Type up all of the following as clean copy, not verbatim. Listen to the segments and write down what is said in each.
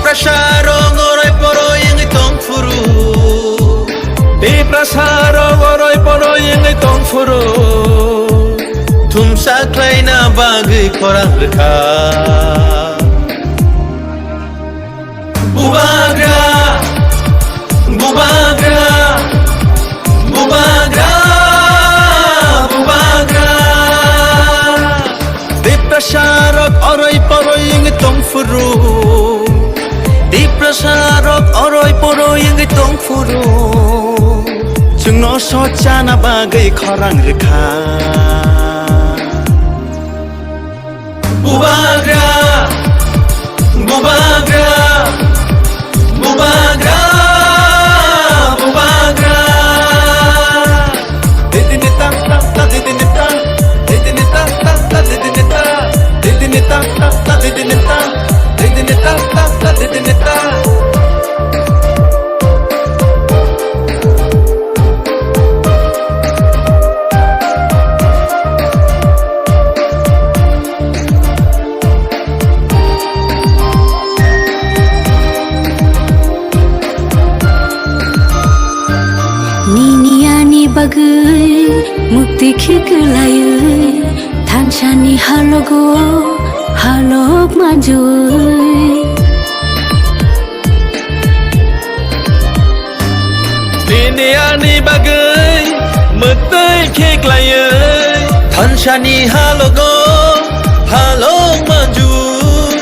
prasarong oroy poroy ang itong furu Di prasarong oroy poroy ang itong furu Tumsaklay na bagay korang rekha Bubagra Bubagra Bubagra Bubagra Di prasarong oroy poroy ang itong furu Di prasarong oroy poroy ang itong furu Jungno socha na bagay korang rekha Bubagra Bubagra Bubagra Bubagra Didinita ta didinita Didinita ta didinita Didinita ta didinita Didinita ta didinita Bagai mukti khiglaye thanchani halogo halok majoi Niniani bagai mukti khiglaye thanchani halogo halok majoi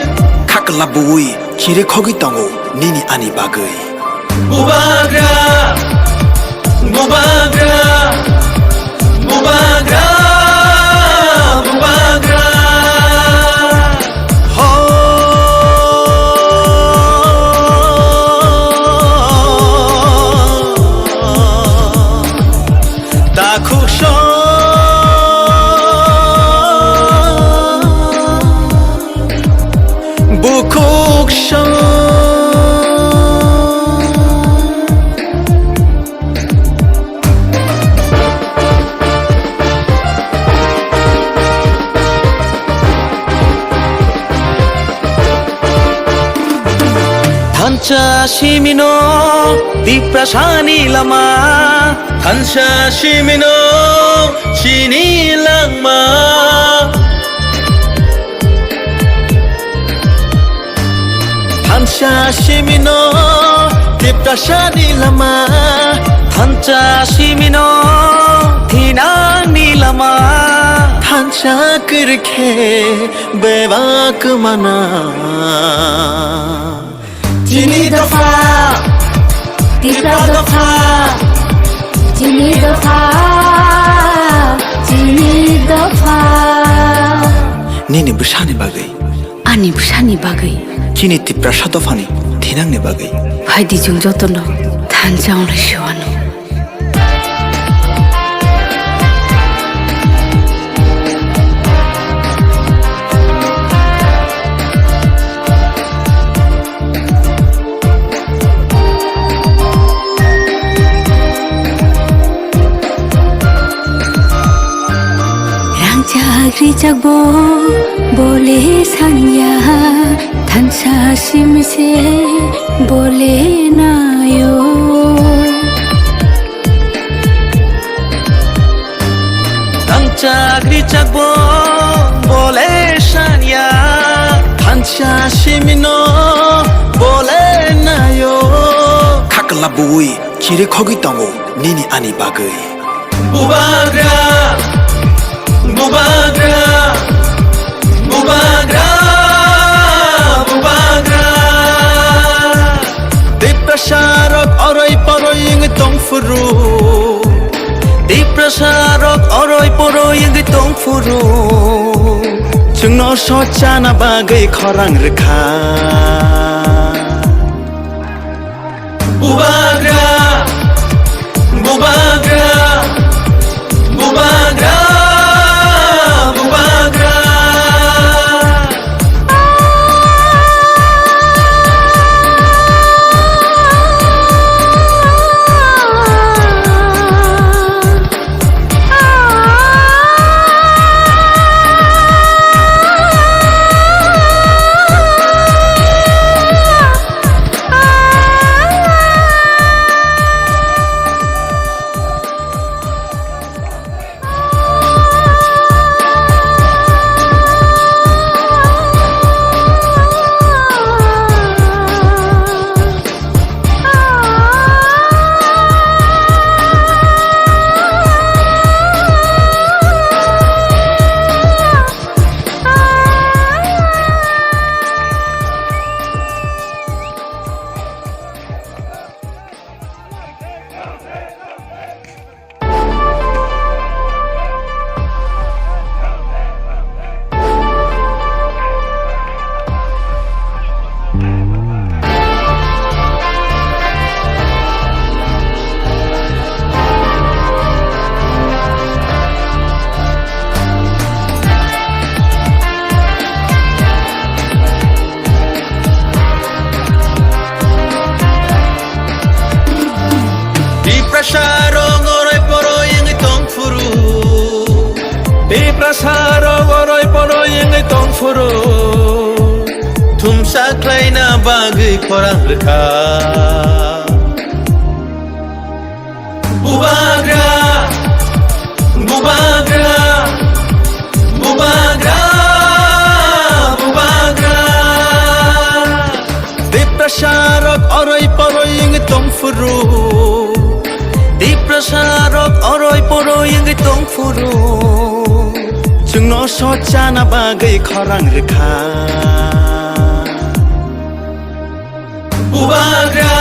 Kaklabui kire khogi tango nini ani bagai Bubagra Bubagra Bubagra Bubagra Ho Takusho Bukuksho Thancha shimino di prasani lama Thancha shimino shini langma Thancha shimino di prasani lama Thancha shimino thinani lama Thancha kirkhe bevak mana Jini dafa, tisa dafa, jini dafa, jini dafa. Nini busani bagai Ani busani bagai. Kini ti prasatofani thinang ne bagai Haidi jung jotono thanjang le shwano. Chagri chagbo bole sanya thancha sim se bole na yo chagri chagbo bole sanya thancha simino bole na yo Kaklabui kire khogi tango nini ani bagai Bubagra Bubagra Bubagra Bubagra Di prasarok oroy poroy ang itong furu Di prasarok oroy poroy ang itong furu Jungno socha na bagay korang rekha Bubagra Bubagra Bubagra furo Thumsa klaina bagui khorang rekha Bubagra Bubagra Bubagra Bubagra Deprasharok oroi poroi ing tong furo Deprasharok oroi poroi ing tong furo Chungno sochana bagai khorang rekha Bubagra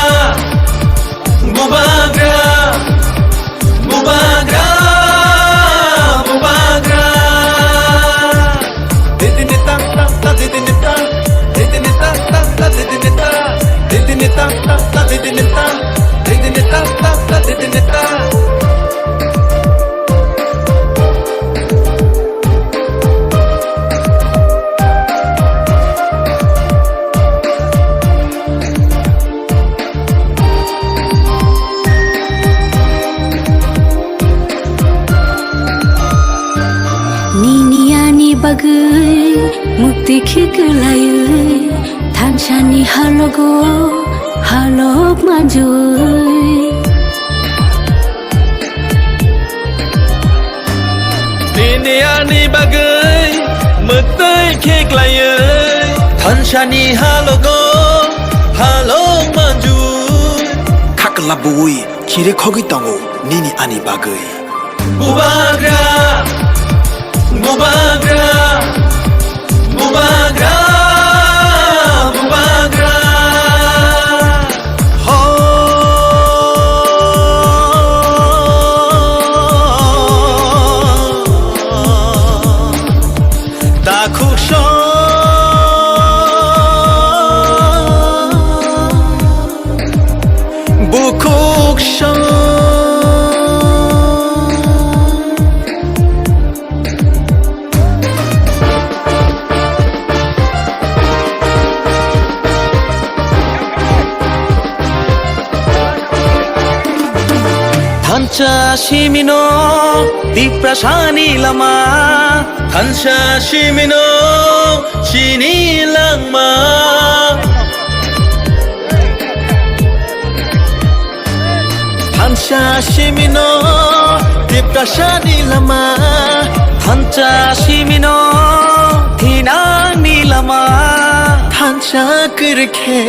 Bubagra Bubagra Bubagra Didinita ta didinita Didinita ta didinita Didinita ta didinita Didinita ta didinita bagai mukti khiglayu thanchani halogo halok manjui Niniani bagai mukti khiglayu thanchani halogo halok manjui Kakalabui kire khogi tango nini ani bagai Bubagra Bubagra Bubagra Bubagra Ho Ta khusho Bukuksho Thancha shimino diprasani lama Thancha shimino chini langma Thancha shimino diprasani lama Thancha shimino thinani lama Thancha kirkhe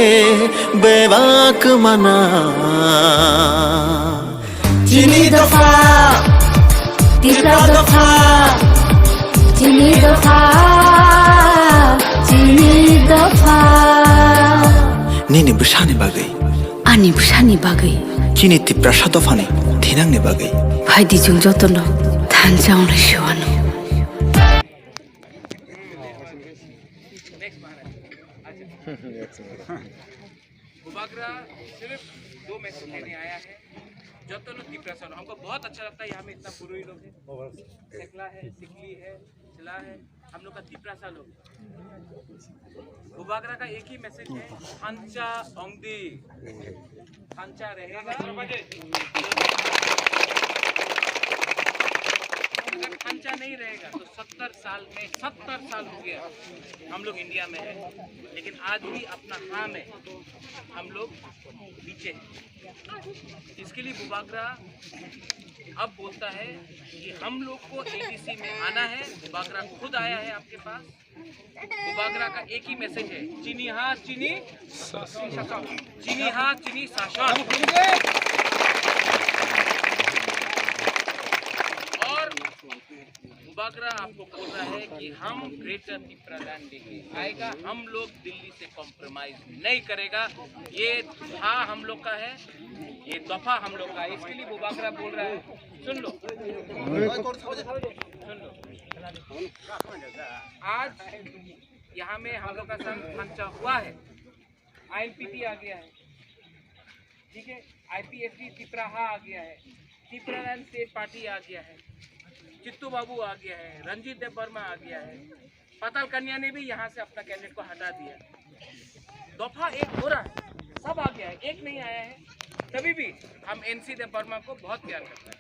bebak mana Chini dafa, tira dafa, chini dafa, chini dafa. Nini busani bagai Ani busani bagai. Kini tiprasha dofani thinang ne bagai Haidi jung jotono thanjang le shiwano. Bubagra सिर्फ 2 message लेने आया है जोतोनो तिप्रासानो हमको बहुत अच्छा लगता है यहाँ में इतना पुरोही लोग हैं सेकला है सिकली है सिला है हम लोग का तिप्रासा लोग बुबागरा का एक ही मैसेज है थांचा ओंगदी थांचा रहेगा अगर थांचा नहीं रहेगा तो 70 साल हो गया हम लोग इंडिया में है लेकिन आज भी अपना हाँ में हम लोग पीछे हैं इसके लिए बुबागरा अब बोलता है कि हम लोग को एडीसी में आना है बुबागरा खुद आया है आपके पास बुबागरा का एक ही मैसेज है चीनी हाँ चीनी चीनी हाँ चीनी शासन और बुबागरा आपको बोल रहा है कि हम ग्रेटर तिप्रालैंड लेके आएगा हम लोग दिल्ली से कॉम्प्रोमाइज नहीं करेगा ये हाँ हम लोग का है ये दफा हम लोग का है इसके लिए बुबागरा बोल रहा है सुन लो आज यहाँ में हम लोग का संघ थांचा हुआ है आईएनपीटी आ गया है ठीक है आईपीएफटी तिप्राहा आ गया है तिप्रालैंड स्टेट पार्टी आ गया है चित्तू बाबू आ गया है रंजीत देव वर्मा आ गया है पाताल कन्या ने भी यहाँ से अपना कैंडिडेट को हटा दिया दफा एक हो रहा है सब आ गया है एक नहीं आया है तभी भी हम एनसी देव वर्मा को बहुत प्यार करते हैं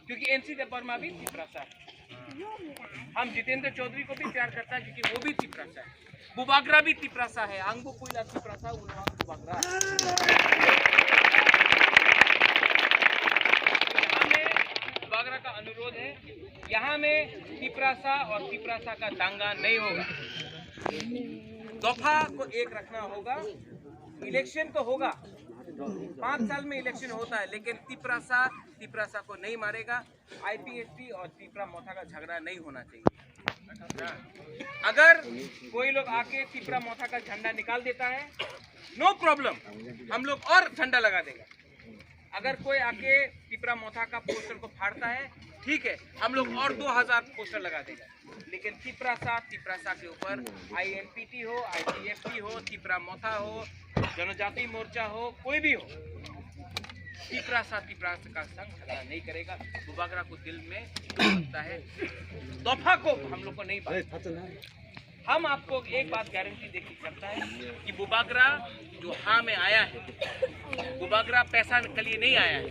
क्योंकि एनसी देव वर्मा भी तिप्रासा है हम जितेंद्र चौधरी को भी प्यार करता है क्योंकि वो भी तिपरासा है, बुबागरा भी तिपरासा है, आंगबू पुइला तिपरासा, उलवांग बुबागरा। यहाँ में बुबागरा का अनुरोध है, यहाँ में तिपरासा और तिपरासा का दांगा नहीं होगा। दफा को एक रखना होगा। इलेक्शन तो होगा, 5 साल में इलेक्शन होता है, लेकिन तिपरासा को नहीं मारेगा। आईपीएफटी और तिपरा मोथा का झगड़ा नहीं होना चाहिए। अगर कोई लोग आके तिपरा मोथा का झंडा निकाल देता है, नो प्रॉब्लम, हम लोग और झंडा लगा देगा। अगर कोई आके तिपरा मोथा का पोस्टर को फाड़ता है, ठीक है, हम लोग और 2000 पोस्टर लगा देगा। लेकिन तिपरासा के ऊपर आईएनपीटी हो, आईपीएफटी हो, तिपरा मोथा हो, जनजाति मोर्चा हो, कोई भी हो, तिपरासा का संग झगड़ा नहीं करेगा। बुबागरा को दिल में लगता है, दफा को हम लोग को नहीं बात। हम आपको एक बात गारंटी देके करता है कि बुबागरा जो हाँ में आया है, बुबागरा पैसा के लिए नहीं आया है।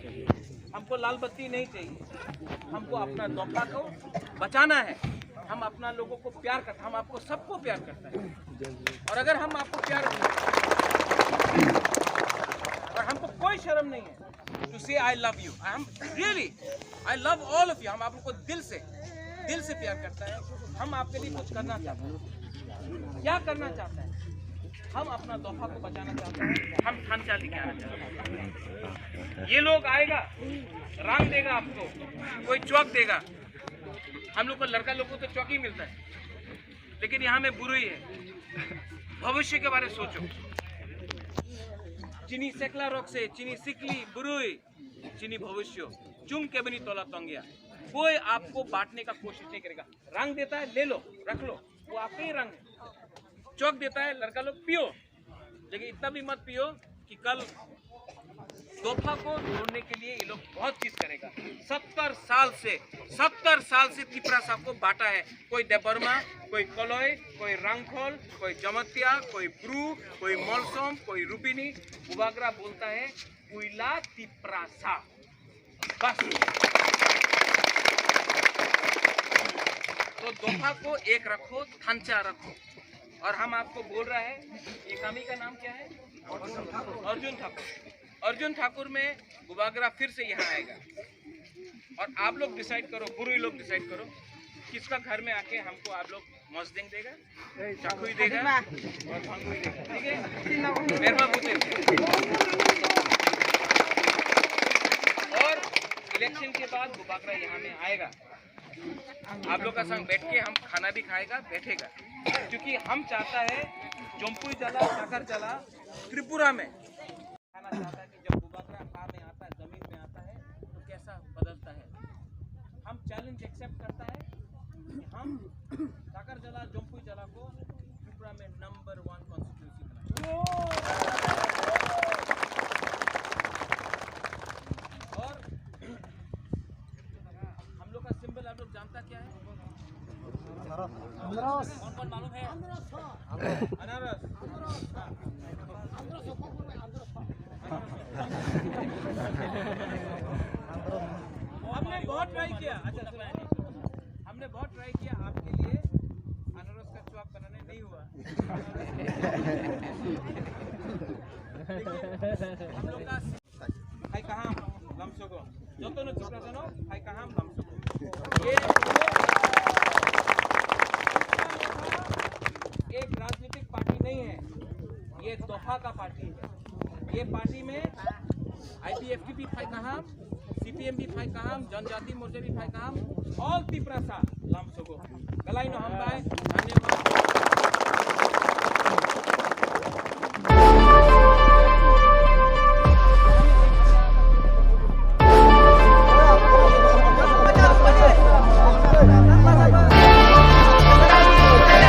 हमको लाल बत्ती नहीं चाहिए, हमको अपना दफा को बचाना है। हम अपना लोगों को प्यार करते हैं, हम आपको सबको प्यार करते हैं। और अगर हम आपको प्यार और हमको कोई शर्म नहीं है टू से I love you, I am really, I love all of you. हम आप लोग को दिल से प्यार करता है। हम आपके लिए कुछ करना चाहते हैं। क्या करना चाहते हैं? हम अपना दफा को बचाना चाहते हैं। हम थानचा लेके आना चाहते हैं। ये लोग आएगा, रंग देगा आपको, कोई चौक देगा। हम लोग को लड़का लोग को तो चौक ही मिलता है, लेकिन यहाँ में बुरी है। भविष्य के बारे में सोचो। चीनी सेकला रोक से चीनी सिकली बुरुई चीनी भविष्य चुम के बनी तोला तंगिया। कोई आपको बांटने का कोशिश नहीं करेगा। रंग देता है, ले लो, रख लो, वो आपका ही रंग है। चौक देता है, लड़का लोग पियो, लेकिन इतना भी मत पियो कि कल दफा को तोड़ने के लिए ये लोग बहुत चीज करेगा। 70 साल से तिपरासा को बांटा है। कोई देबरमा, कोई कलोय, कोई रंगखोल, कोई जमतिया, कोई ब्रू, कोई मलसोम, कोई रुबिनी। बुबागरा बोलता है पुइला तिपरासा, बस। तो दफा को एक रखो, थानचा रखो। और हम आपको बोल रहा है, ये कामी का नाम क्या है? अर्जुन ठाकुर। अर्जुन ठाकुर में बुबागरा फिर से यहाँ आएगा। और आप लोग डिसाइड करो, बुरी लोग डिसाइड करो, किसका घर में आके हमको आप लोग मौसदिंग देगा, चाकुई देगा और भांगुई देगा, ठीक है? मेहरबान बुते। और इलेक्शन के बाद बुबागरा यहाँ में आएगा, आप लोग का संग बैठ के हम खाना भी खाएगा, बैठेगा। क्योंकि हम चाहता है जोमपुई जला, चाकर जला, त्रिपुरा में खाना चाहता है कि जब बुबागरा खा में आता है, जमीन में आता है, तो कैसा बदलता है। हम चैलेंज एक्सेप्ट करता है कि हम चाकर जला, जोमपुई जला को त्रिपुरा में नंबर 1 कॉन्स्टिट्यूंसी बनाएंगे। और हम लोग का सिंबल आप लोग जानता क्या है? कौन मालूम है? अनारस। हमने बहुत ट्राई किया, अच्छा हमने बहुत ट्राई किया आपके लिए अनारस का चौक बनाने, नहीं हुआ। हम लोग का हाई कहाँ लमसोगो जो तो न चिपरा सनो हाई कहाँ लमसोगो। ये एक राजनीतिक पार्टी नहीं है, ये दफा का पार्टी है। ये पार्टी में आईपीएफटी भी फाई कहाम, सीपीएम भी फाई कहाम, जनजाति मोर्चा भी फाई कहाम, ऑल तिपरासा लामसोगो गलाई नो हम बाय। धन्यवाद।